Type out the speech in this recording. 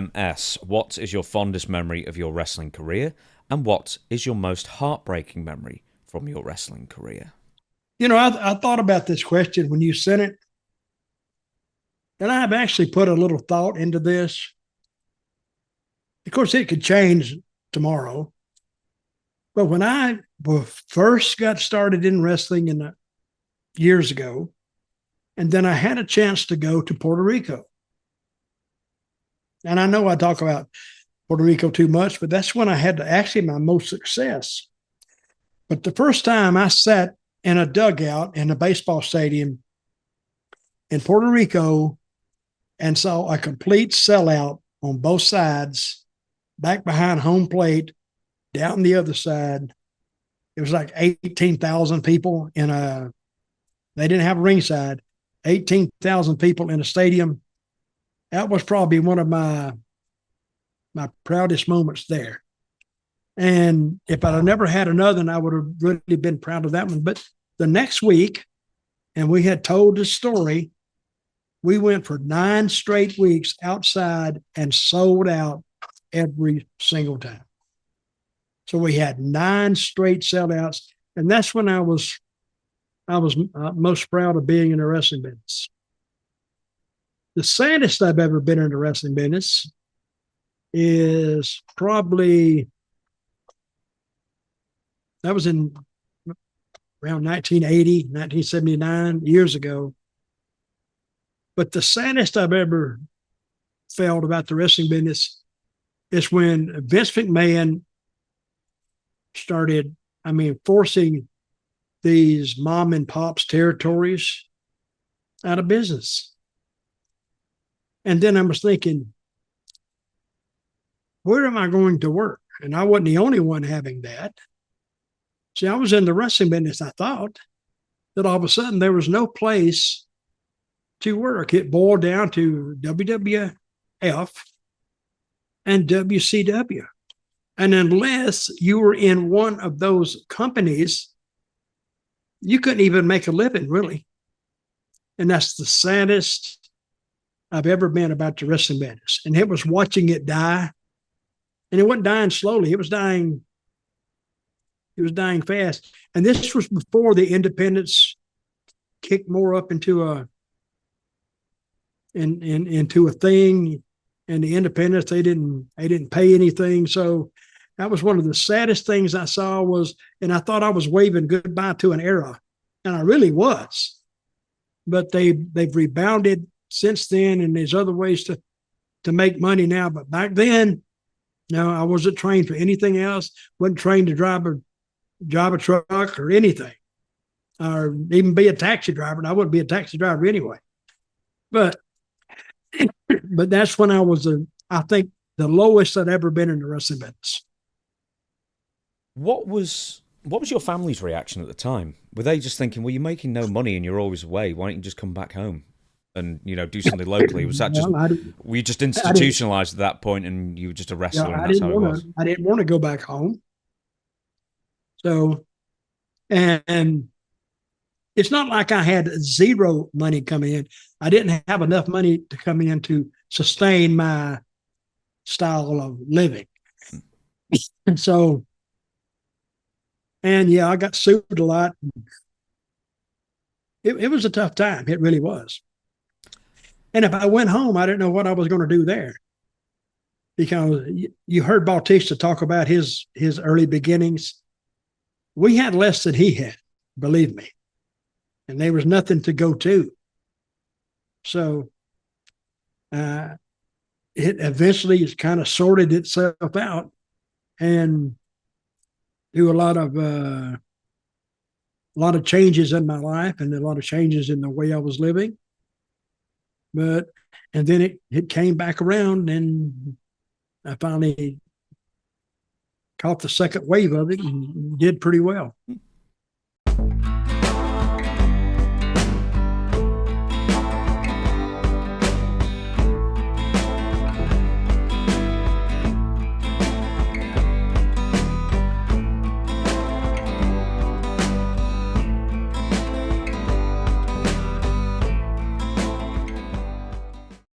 MS, what is your fondest memory of your wrestling career? And what is your most heartbreaking memory from your wrestling career? I thought about this question when you sent it, and I've actually put a little thought into this. Of course, it could change tomorrow. But when I first got started in wrestling years ago, and then I had a chance to go to Puerto Rico. And I know I talk about Puerto Rico too much, but that's when I had actually my most success. But the first time I sat in a dugout in a baseball stadium in Puerto Rico and saw a complete sellout on both sides, back behind home plate, down the other side. It was like 18,000 people they didn't have a ringside, 18,000 people in a stadium. That was probably one of my proudest moments there. And if I'd have never had another one, I would have really been proud of that one. But the next week, and we had told the story, we went for 9 straight weeks outside and sold out every single time. So we had 9 straight sellouts, and that's when I was most proud of being in the wrestling business. The saddest I've ever been in the wrestling business is probably, that was in around 1980, 1979, years ago. But the saddest I've ever felt about the wrestling business is when Vince McMahon started, forcing these mom and pops territories out of business. And then I was thinking, where am I going to work? And I wasn't the only one having that. See, I was in the wrestling business. I thought that all of a sudden there was no place to work. It boiled down to WWF and WCW. And unless you were in one of those companies, you couldn't even make a living, really. And that's the saddest I've ever been about the wrestling business. And it was watching it die. And it wasn't dying slowly. It was dying fast. And this was before the independents kicked more up into into a thing. And the independents, they didn't pay anything. So that was one of the saddest things I saw and I thought I was waving goodbye to an era. And I really was. But they've rebounded since then, and there's other ways to make money now. But back then, no, I wasn't trained for anything else. Wasn't trained to drive a truck or anything, or even be a taxi driver. And I wouldn't be a taxi driver anyway. But that's when I was, I think, the lowest I'd ever been in the wrestling business. What was your family's reaction at the time? Were they just thinking, well, you're making no money and you're always away, why don't you just come back home and do something locally? Was that just, were you just institutionalized at that point and you were just a wrestler and that's how it was? I didn't want to go back home. So, and it's not like I had zero money coming in. I didn't have enough money to come in to sustain my style of living. And so, and yeah, I got sued a lot. It was a tough time. It really was. And if I went home, I didn't know what I was going to do there. Because you heard Bautista talk about his early beginnings. We had less than he had, believe me. And there was nothing to go to. So it eventually kind of sorted itself out, and through a lot of changes in my life and a lot of changes in the way I was living. And then it came back around, and I finally caught the second wave of it and did pretty well.